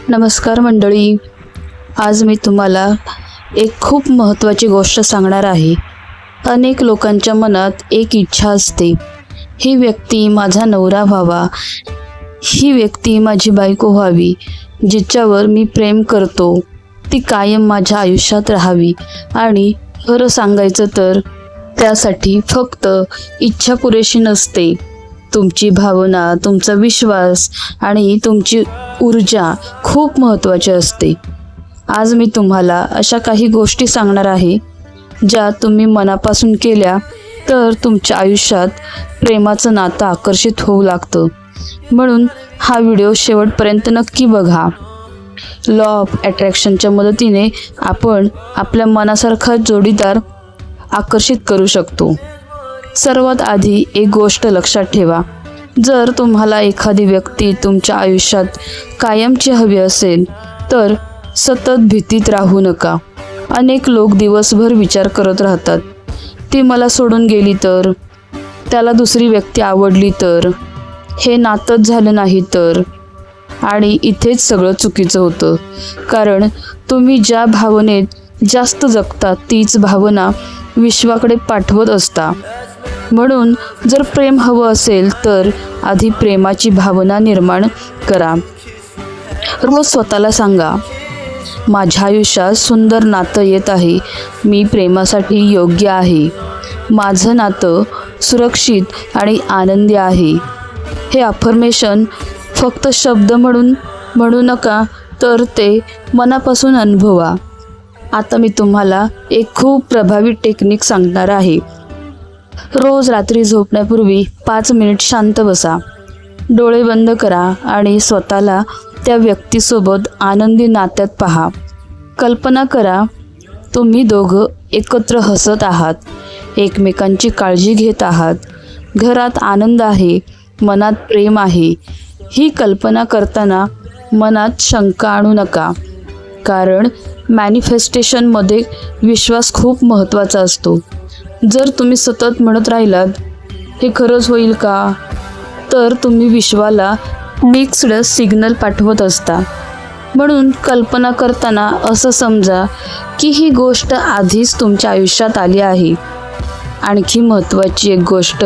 नमस्कार मंडळी, आज मी तुम्हाला एक खूप महत्त्वाची गोष्ट सांगणार आहे. अनेक लोकांच्या मनात एक इच्छा असते, ही व्यक्ती माझा नवरा व्हावा, ही व्यक्ती माझी बायको व्हावी, जिच्यावर मी प्रेम करतो ती कायम माझ्या आयुष्यात राहावी. आणि खरं सांगायचं तर त्यासाठी फक्त इच्छा पुरेशी नसते. तुमची भावना, तुमचा विश्वास आणि तुमची ऊर्जा खूप महत्त्वाची असते. आज मी तुम्हाला अशा काही गोष्टी सांगणार आहे ज्या तुम्ही मनापासून केल्या तर तुमच्या आयुष्यात प्रेमाचं नातं आकर्षित होऊ लागतं. म्हणून हा व्हिडिओ शेवटपर्यंत नक्की बघा. लॉ ऑफ अट्रॅक्शनच्या मदतीने आपण आपल्या मनासारखा जोडीदार आकर्षित करू शकतो. सर्वात आधी एक गोष्ट लक्षात ठेवा, जर तुम्हाला एखादी व्यक्ती तुमच्या आयुष्यात कायमची हवी असेल तर सतत भीतीत राहू नका. अनेक लोक दिवसभर विचार करत राहतात, ती मला सोडून गेली तर, त्याला दुसरी व्यक्ती आवडली तर, हे नातंच झालं नाही तर. आणि इथेच सगळं चुकीचं होतं, कारण तुम्ही ज्या भावनेत जास्त जगता तीच भावना विश्वाकडे पाठवत असता. म्हणून जर प्रेम हवं असेल तर आधी प्रेमाची भावना निर्माण करा. रोज स्वतःला सांगा, माझ्या आयुष्यात सुंदर नातं येत आहे, मी प्रेमासाठी योग्य आहे, माझं नातं सुरक्षित आणि आनंदी आहे. हे अफर्मेशन फक्त शब्द म्हणून म्हणू नका, तर ते मनापासून अनुभवा. आता मी तुम्हाला एक खूप प्रभावी टेक्निक सांगणार आहे. रोज रात्री झोपण्यापूर्वी 5 मिनिट शांत बसा, डोळे बंद करा आणि स्वतःला त्या व्यक्तीसोबत आनंदी नात्यात पहा. कल्पना करा, तुम्ही दोघं एकत्र हसत आहात, एकमेकांची काळजी घेत आहात, घरात आनंद आहे, मनात प्रेम आहे. ही कल्पना करताना मनात शंका आणू नका, कारण मॅनिफेस्टेशनमध्ये विश्वास खूप महत्त्वाचा असतो. जर तुम्ही सतत म्हणत राहिलात, हे खरंच होईल का, तर तुम्ही विश्वाला मिक्स्ड सिग्नल पाठवत असता. म्हणून कल्पना करताना असं समजा की ही गोष्ट आधीच तुमच्या आयुष्यात आली आहे. आणखी महत्त्वाची एक गोष्ट,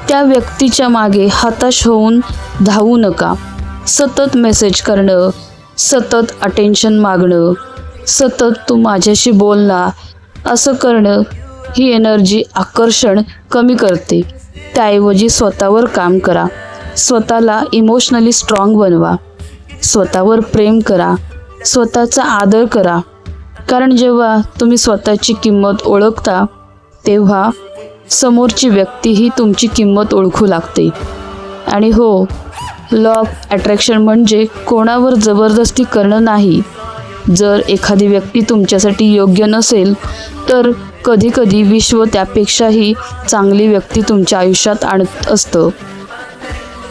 त्या व्यक्तीच्या मागे हताश होऊन धावू नका. सतत मेसेज करणं, सतत अटेन्शन मागणं, सतत तू माझ्याशी बोल ना असं करणं ही एनर्जी आकर्षण कमी करते. त्याऐवजी स्वतःवर काम करा, स्वतःला इमोशनली स्ट्रॉंग बनवा, स्वतःवर प्रेम करा, स्वतःचा आदर करा. कारण जेव्हा तुम्ही स्वतःची किंमत ओळखता तेव्हा समोरची व्यक्तीही तुमची किंमत ओळखू लागते. आणि हो, लॉ ऑफ अट्रॅक्शन म्हणजे कोणावर जबरदस्ती करणं नाही. जर एखादी व्यक्ती तुमच्यासाठी योग्य नसेल तर कधीकधी विश्व त्यापेक्षाही चांगली व्यक्ती तुमच्या आयुष्यात आणत असतं.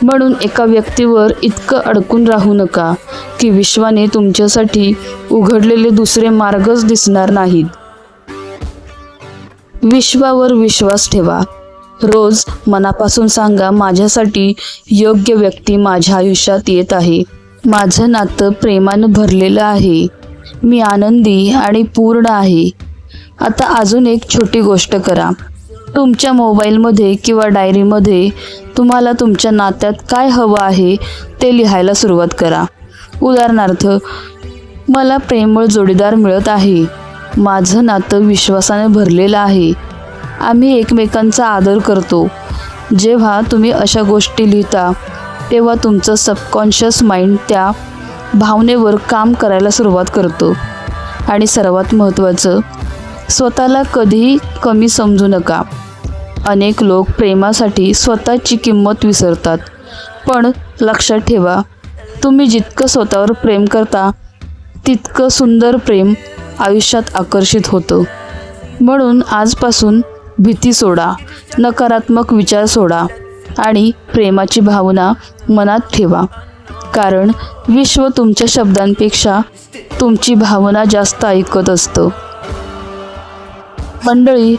म्हणून एका व्यक्तीवर इतकं अडकून राहू नका की विश्वाने तुमच्यासाठी उघडलेले दुसरे मार्गच दिसणार नाहीत. विश्वावर विश्वास ठेवा. रोज मनापासून सांगा, माझ्यासाठी योग्य व्यक्ती माझ्या आयुष्यात येत आहे, माझं नातं प्रेमानं भरलेलं आहे, मी आनंदी आणि पूर्ण आहे. आता अजून एक छोटी गोष्ट करा. तुमच्या मोबाईलमध्ये किंवा डायरीमध्ये तुम्हाला तुमच्या नात्यात काय हवं आहे ते लिहायला सुरुवात करा. उदाहरणार्थ, मला प्रेमळ जोडीदार मिळत आहे, माझं नातं विश्वासाने भरलेलं आहे, आम्ही एकमेकांचा आदर करतो. जेव्हा तुम्ही अशा गोष्टी लिहिता तेव्हा तुमचं सबकॉन्शियस माइंड त्या भावनेवर काम करायला सुरुवात करतो. आणि सर्वात महत्त्वाचं, स्वतःला कधीही कमी समजू नका. अनेक लोक प्रेमासाठी स्वतःची किंमत विसरतात. पण लक्षात ठेवा, तुम्ही जितकं स्वतःवर प्रेम करता तितकं सुंदर प्रेम आयुष्यात आकर्षित होतं. म्हणून आजपासून भीती सोडा, नकारात्मक विचार सोडा आणि प्रेमाची भावना मनात ठेवा. कारण विश्व तुमच्या शब्दांपेक्षा तुमची भावना जास्त ऐकत असतं. मंडळी,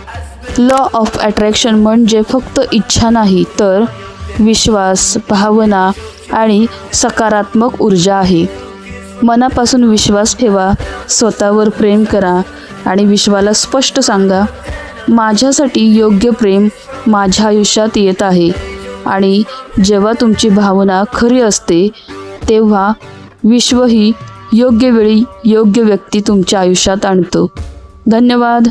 लॉ ऑफ अट्रॅक्शन म्हणजे फक्त इच्छा नाही, तर विश्वास, भावना आणि सकारात्मक ऊर्जा आहे. मनापासून विश्वास ठेवा, स्वतःवर प्रेम करा आणि विश्वाला स्पष्ट सांगा, माझ्यासाठी योग्य प्रेम माझ्या आयुष्यात येत आहे. आणि जेव्हा तुमची भावना खरी असते तेव्हा विश्वही योग्य वेळी योग्य व्यक्ती तुमच्या आयुष्यात आणतो. धन्यवाद.